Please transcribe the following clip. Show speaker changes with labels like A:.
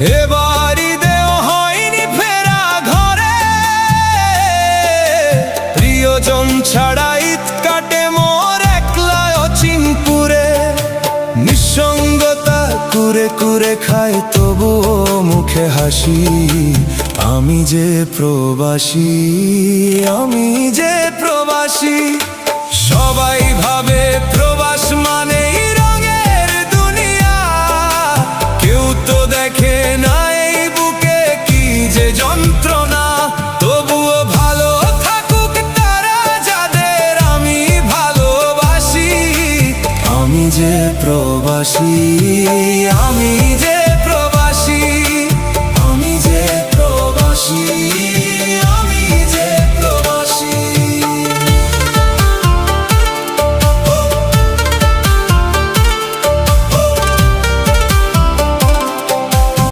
A: এবার ঈদেও হয়নি ফেরা ঘরে, প্রিয়জন ছাড়া ঈদ কাটে মোর একলা অচিনপুরে। নিঃসঙ্গতা কুরে কুরে খায় তবুও মুখে হাসি, আমি যে প্রবাসী, আমি যে প্রবাসী। সবাই ভাবে প্রবাস মানেই রঙের দুনিয়া, কেউ তো দেখে না এই বুকে কি যে যন্ত্রণা। তবুও ভালো থাকুক তারা যাদের আমি ভালোবাসি, আমি যে প্রবাসী, আমি